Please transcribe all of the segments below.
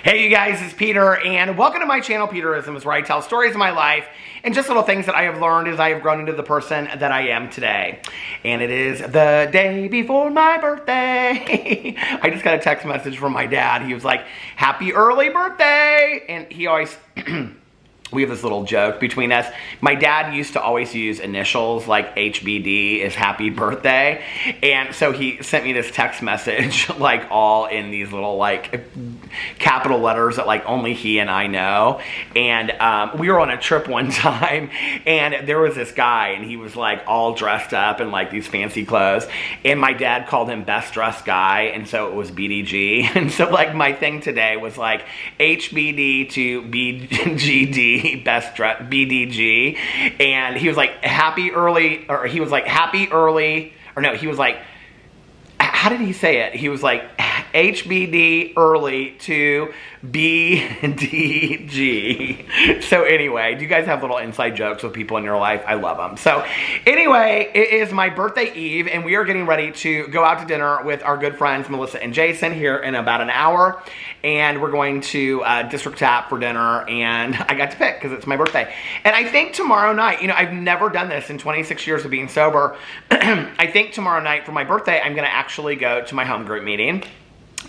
Hey you guys, it's Peter, and welcome to my channel, Peterisms, where I tell stories of my life and just little things that I have learned as I have grown into the person that I am today. And it is the day before my birthday. I just got a text message from my dad. He was like, happy early birthday! And he always... We have this little joke between us. My dad used to always use initials like HBD is happy birthday. And so he sent me this text message like all in these little like capital letters that like only he and I know. And we were on a trip one time and there was this guy and he was like all dressed up in like these fancy clothes. And my dad called him best dressed guy. And so it was BDG. And so like my thing today was like HBD to BGD. Best dress BDG, and he was like happy early, or he was like happy early, or no, he was like, how did he say it? He was like HBD early to BDG. So anyway, do you guys have little inside jokes with people in your life? I love them. So anyway, it is my birthday eve and we are getting ready to go out to dinner with our good friends Melissa and Jason here in about an hour, and we're going to District Tap for dinner, and I got to pick because it's my birthday. And I think tomorrow night, you know, I've never done this in 26 years of being sober. I think tomorrow night for my birthday I'm going to actually go to my home group meeting.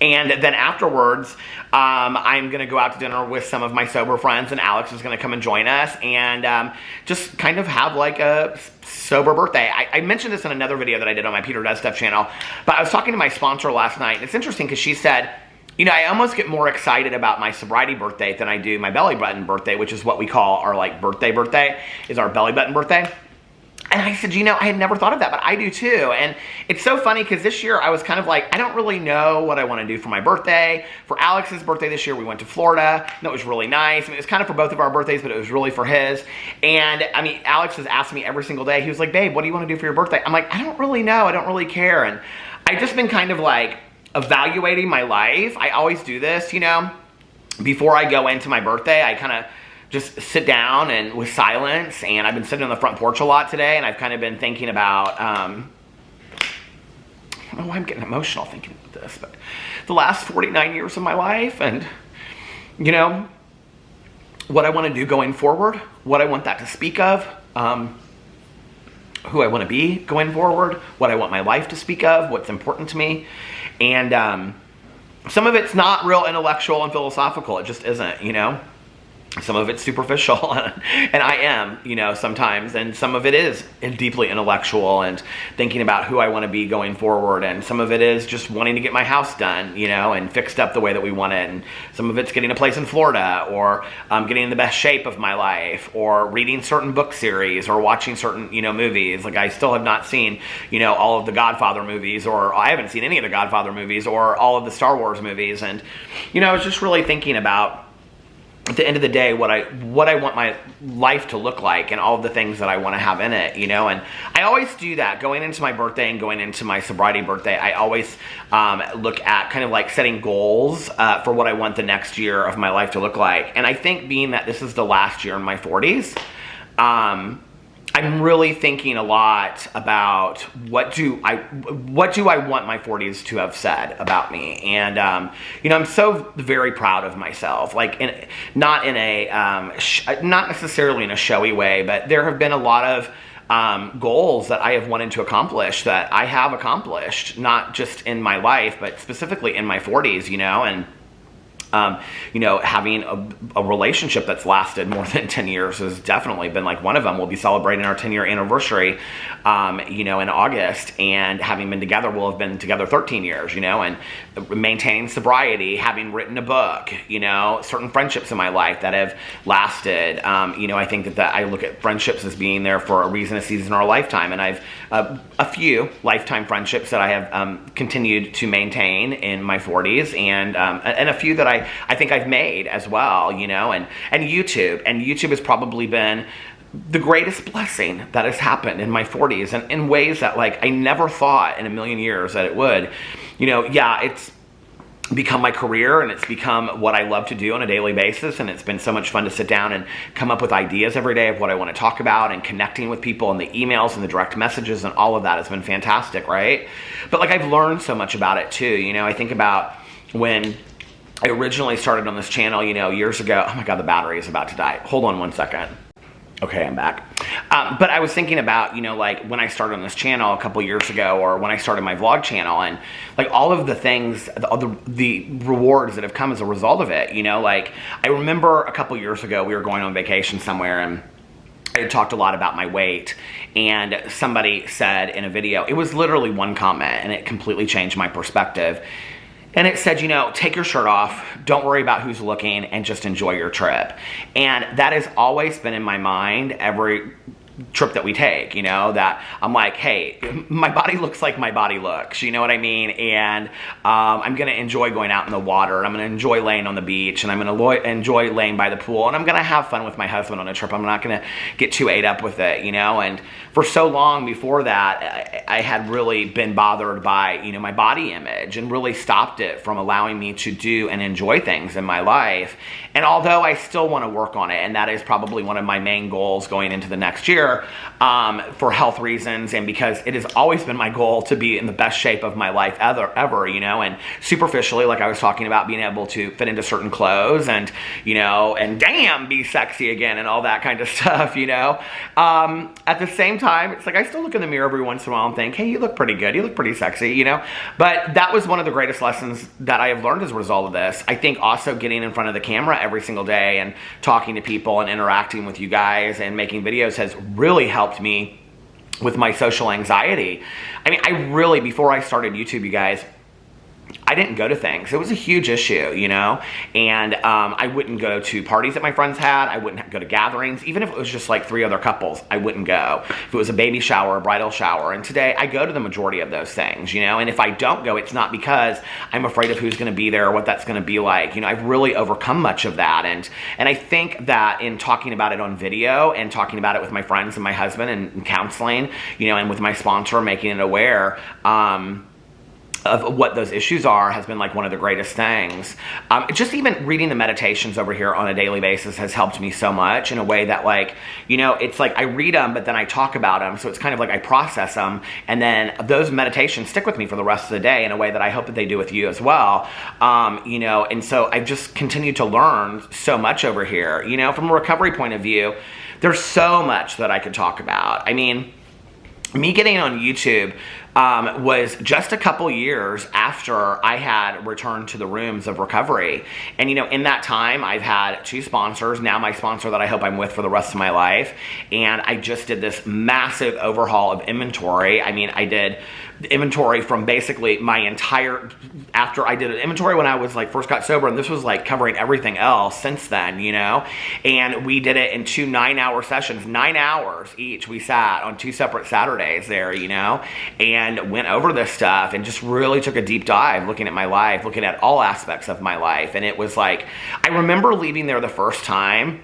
And then afterwards, I'm going to go out to dinner with some of my sober friends, and Alex is going to come and join us and just kind of have like a sober birthday. I mentioned this in another video that I did on my Peter Does Stuff channel, but I was talking to my sponsor last night, and it's interesting because she said, you know, I almost get more excited about my sobriety birthday than I do my belly button birthday, which is what we call our like birthday, is our belly button birthday. And I said, you know, I had never thought of that, but I do too. And it's so funny because this year I was kind of like, I don't really know what I want to do for my birthday. For Alex's birthday this year, we went to Florida, and it was really nice. I mean, it was kind of for both of our birthdays, but it was really for his. And I mean, Alex has asked me every single day. He was like, babe, what do you want to do for your birthday? I'm like, I don't really know. I don't really care. And I've just been kind of like evaluating my life. I always do this, you know, before I go into my birthday, I kind of just sit down and with silence, and I've been sitting on the front porch a lot today, and I've kind of been thinking about, I don't know why I'm getting emotional thinking about this, but the last 49 years of my life, and, you know, what I want to do going forward, what I want that to speak of, who I want to be going forward, what I want my life to speak of, what's important to me, and some of it's not real intellectual and philosophical, it just isn't, you know. Some of it's superficial, and I am, you know, sometimes, and some of it is deeply intellectual and thinking about who I want to be going forward, and some of it is just wanting to get my house done, you know, and fixed up the way that we want it, and some of it's getting a place in Florida, or getting in the best shape of my life, or reading certain book series, or watching certain, you know, movies. Like I still have not seen, you know, all of the Godfather movies, or I haven't seen any of the Godfather movies, or all of the Star Wars movies, and, you know, I was just really thinking about, at the end of the day, what I want my life to look like, and all of the things that I want to have in it, you know. And I always do that going into my birthday and going into my sobriety birthday. I always look at kind of like setting goals for what I want the next year of my life to look like. And I think being that this is the last year in my 40s, I'm really thinking a lot about what do I want my 40s to have said about me. And you know, I'm so very proud of myself, like not necessarily in a showy way, but there have been a lot of goals that I have wanted to accomplish that I have accomplished, not just in my life, but specifically in my 40s, you know. And you know, having a relationship that's lasted more than 10 years has definitely been like one of them. We'll be celebrating our 10-year anniversary, you know, in August, and having been together, we'll have been together 13 years, you know, and maintaining sobriety, having written a book, you know, certain friendships in my life that have lasted. You know, I think that I look at friendships as being there for a reason, a season, or a lifetime, and I've a few lifetime friendships that I have continued to maintain in my 40s, and a few that I think I've made as well, you know, and YouTube has probably been the greatest blessing that has happened in my 40s, and in ways that like I never thought in a million years that it would. You know, yeah, it's become my career, and it's become what I love to do on a daily basis, and it's been so much fun to sit down and come up with ideas every day of what I want to talk about, and connecting with people, and the emails and the direct messages and all of that has been fantastic, right? But like I've learned so much about it too, you know. I think about when I originally started on this channel, you know, years ago. Oh my God, the battery is about to die. Hold on one second. Okay, I'm back. But I was thinking about, you know, like when I started on this channel a couple years ago, or when I started my vlog channel, and like all of the things, the rewards that have come as a result of it, you know, like I remember a couple years ago, we were going on vacation somewhere, and I had talked a lot about my weight, and somebody said in a video, it was literally one comment, and it completely changed my perspective. And it said, you know, take your shirt off, don't worry about who's looking, and just enjoy your trip. And that has always been in my mind every trip that we take, you know, that I'm like, hey, my body looks like my body looks, you know what I mean? And I'm going to enjoy going out in the water, and I'm going to enjoy laying on the beach, and I'm going to enjoy laying by the pool, and I'm going to have fun with my husband on a trip. I'm not going to get too ate up with it, you know? And for so long before that, I had really been bothered by, you know, my body image, and really stopped it from allowing me to do and enjoy things in my life. And although I still want to work on it, and that is probably one of my main goals going into the next year, for health reasons, and because it has always been my goal to be in the best shape of my life ever, you know, and superficially, like I was talking about, being able to fit into certain clothes, and, you know, and damn, be sexy again, and all that kind of stuff, you know. At the same time, it's like I still look in the mirror every once in a while and think, hey, you look pretty good, you look pretty sexy, you know. But that was one of the greatest lessons that I have learned as a result of this. I think also getting in front of the camera every single day and talking to people and interacting with you guys and making videos has really helped me with my social anxiety. I mean, I really, before I started YouTube, you guys, I didn't go to things. It was a huge issue, you know, and I wouldn't go to parties that my friends had. I wouldn't go to gatherings. Even if it was just like 3 other couples, I wouldn't go. If it was a baby shower, a bridal shower. And today I go to the majority of those things, you know, and if I don't go, it's not because I'm afraid of who's going to be there or what that's going to be like. You know, I've really overcome much of that. And I think that in talking about it on video and talking about it with my friends and my husband and counseling, you know, and with my sponsor, making it aware, of what those issues are, has been like one of the greatest things. Just even reading the meditations over here on a daily basis has helped me so much in a way that, like, you know, it's like I read them, but then I talk about them. So it's kind of like I process them, and then those meditations stick with me for the rest of the day in a way that I hope that they do with you as well. You know, and so I've just continued to learn so much over here. You know, from a recovery point of view, there's so much that I could talk about. I mean, me getting on YouTube was just a couple years after I had returned to the rooms of recovery. And, you know, in that time, I've had 2 sponsors, now my sponsor that I hope I'm with for the rest of my life. And I just did this massive overhaul of inventory. I mean, I did inventory from basically my entire, after I did an inventory when I was like first got sober, and this was like covering everything else since then, you know. And we did it in 2 9-hour sessions, 9 hours each. We sat on 2 separate Saturdays there, you know, and went over this stuff and just really took a deep dive looking at my life, looking at all aspects of my life. And it was like, I remember leaving there the first time,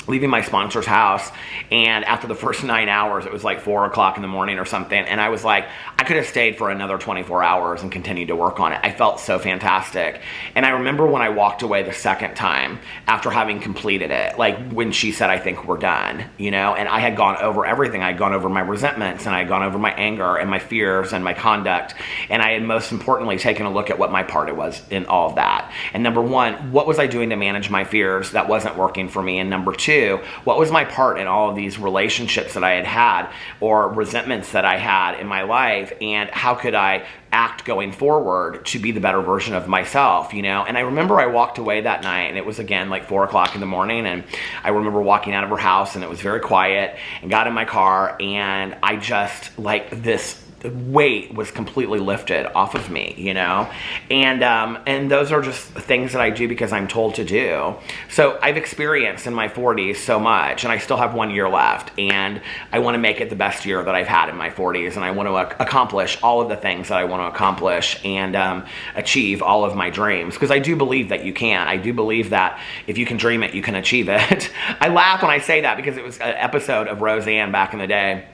leaving my sponsor's house, and after the first 9 hours, it was like 4 o'clock in the morning or something, and I was like, I could have stayed for another 24 hours and continued to work on it. I felt so fantastic. And I remember when I walked away the second time after having completed it, like when she said, I think we're done, you know, and I had gone over everything. I had gone over my resentments, and I had gone over my anger and my fears and my conduct, and I had most importantly taken a look at what my part was in all of that. And number 1, what was I doing to manage my fears that wasn't working for me? And number 2, what was my part in all of these relationships that I had had, or resentments that I had in my life, and how could I act going forward to be the better version of myself, you know? And I remember I walked away that night, and it was again like 4 o'clock in the morning, and I remember walking out of her house, and it was very quiet, and got in my car, and I just, like, this weight was completely lifted off of me, you know? And those are just things that I do because I'm told to do. So I've experienced in my 40s so much, and I still have 1 year left, and I want to make it the best year that I've had in my 40s, and I want to accomplish all of the things that I want to accomplish, and achieve all of my dreams, because I do believe that you can. I do believe that if you can dream it, you can achieve it. I laugh when I say that because it was an episode of Roseanne back in the day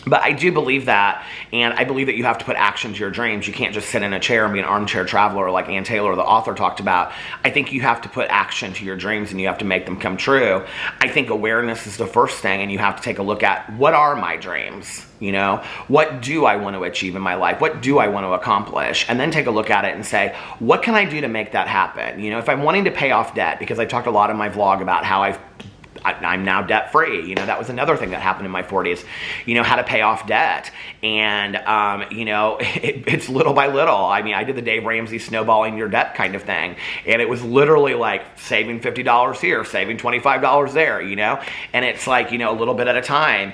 But I do believe that, and I believe that you have to put action to your dreams. You can't just sit in a chair and be an armchair traveler like Ann Taylor, the author, talked about. I think you have to put action to your dreams, and you have to make them come true. I think awareness is the first thing, and you have to take a look at, what are my dreams? You know, what do I want to achieve in my life? What do I want to accomplish? And then take a look at it and say, what can I do to make that happen? You know, if I'm wanting to pay off debt, because I talked a lot in my vlog about how I'm now debt free. You know, that was another thing that happened in my 40s, you know, how to pay off debt. And, you know, it's little by little. I mean, I did the Dave Ramsey snowballing your debt kind of thing. And it was literally like saving $50 here, saving $25 there, you know, and it's like, you know, a little bit at a time.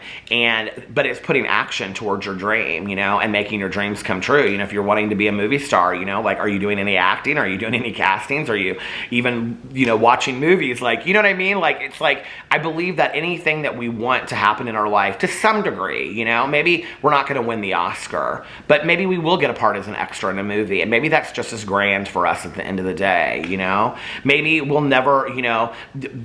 But it's putting action towards your dream, you know, and making your dreams come true. You know, if you're wanting to be a movie star, you know, like, are you doing any acting? Are you doing any castings? Are you even, you know, watching movies? Like, you know what I mean? Like, it's like, I believe that anything that we want to happen in our life, to some degree, you know, maybe we're not going to win the Oscar, but maybe we will get a part as an extra in a movie, and maybe that's just as grand for us at the end of the day, you know? Maybe we'll never, you know,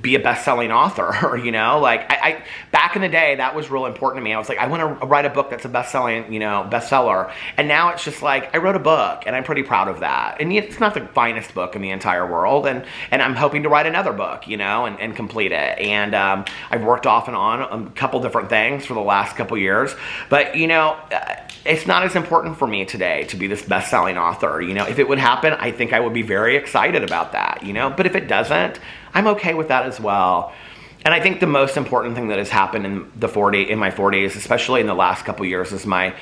be a best-selling author, or, you know, like, I back in the day, that was real important to me. I was like, I want to write a book that's a best-selling, you know, bestseller, and now it's just like, I wrote a book, and I'm pretty proud of that, and it's not the finest book in the entire world, and I'm hoping to write another book, you know, and complete it, and I've worked off and on a couple different things for the last couple years, but, you know, it's not as important for me today to be this best-selling author. You know, if it would happen, I think I would be very excited about that, you know, but if it doesn't, I'm okay with that as well. And I think the most important thing that has happened in my 40s, especially in the last couple years, is my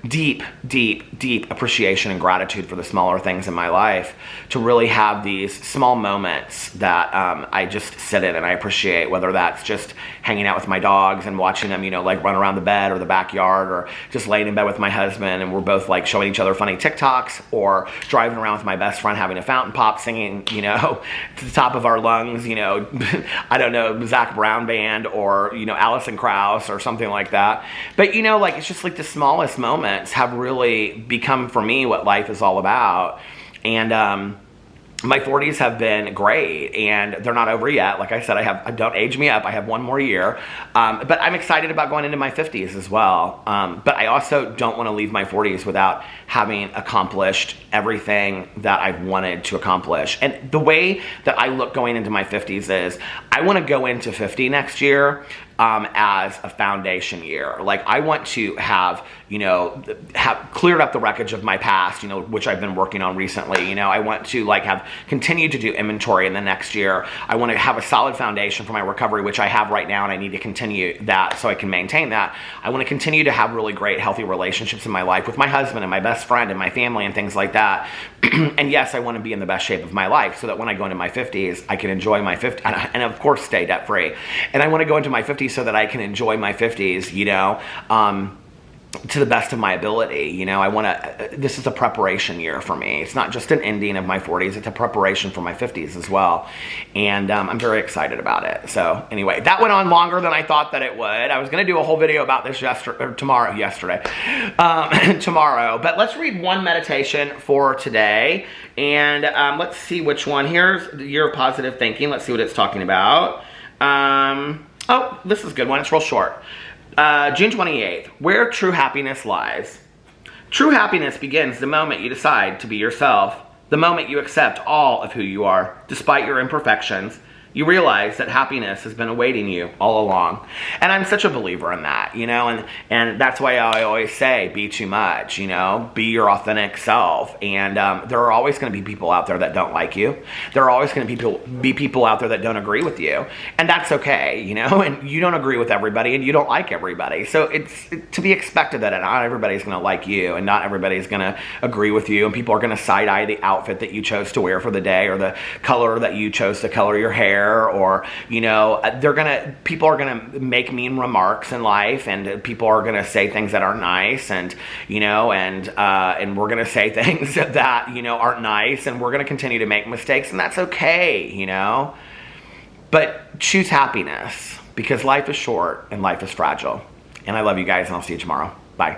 deep, deep, deep appreciation and gratitude for the smaller things in my life, to really have these small moments that I just sit in and I appreciate, whether that's just hanging out with my dogs and watching them, you know, like run around the bed or the backyard, or just laying in bed with my husband and we're both like showing each other funny TikToks, or driving around with my best friend having a fountain pop, singing, you know, to the top of our lungs, you know, I don't know, Zach Brown Band, or, you know, Alison Krauss or something like that. But, you know, like, it's just like the smallest moments have really become for me what life is all about. And my 40s have been great, and they're not over yet. Like I said, don't age me up, I have one more year, but I'm excited about going into my 50s as well. But I also don't want to leave my 40s without having accomplished everything that I've wanted to accomplish. And the way that I look going into my 50s is, I want to go into 50 next year as a foundation year. Like, I want to have, you know, have cleared up the wreckage of my past, you know, which I've been working on recently. You know, I want to like have continued to do inventory in the next year. I want to have a solid foundation for my recovery, which I have right now, and I need to continue that so I can maintain that. I want to continue to have really great, healthy relationships in my life with my husband and my best friend and my family and things like that. And yes, I want to be in the best shape of my life so that when I go into my 50s, I can enjoy my 50s, and of course stay debt free. And I want to go into my 50s so that I can enjoy my 50s, you know, to the best of my ability. You know, I want to, this is a preparation year for me. It's not just an ending of my 40s, it's a preparation for my 50s as well. And I'm very excited about it. So anyway, that went on longer than I thought that it would. I was going to do a whole video about this tomorrow, but let's read one meditation for today. And let's see which one. Here's your positive thinking. Let's see what it's talking about. Oh, this is a good one. It's real short. June 28th, where true happiness lies. True happiness begins the moment you decide to be yourself, the moment you accept all of who you are, despite your imperfections. You realize that happiness has been awaiting you all along. And I'm such a believer in that, you know, and that's why I always say, be too much, you know, be your authentic self. And there are always going to be people out there that don't like you. There are always going to be people out there that don't agree with you. And that's okay, you know, and you don't agree with everybody and you don't like everybody. So it's to be expected that not everybody's going to like you and not everybody's going to agree with you. And people are going to side-eye the outfit that you chose to wear for the day, or the color that you chose to color your hair. Or, you know, people are gonna make mean remarks in life, and people are gonna say things that aren't nice, and, you know, and we're gonna say things that, you know, aren't nice, and we're gonna continue to make mistakes, and that's okay, you know. But choose happiness, because life is short and life is fragile. And I love you guys, and I'll see you tomorrow. Bye.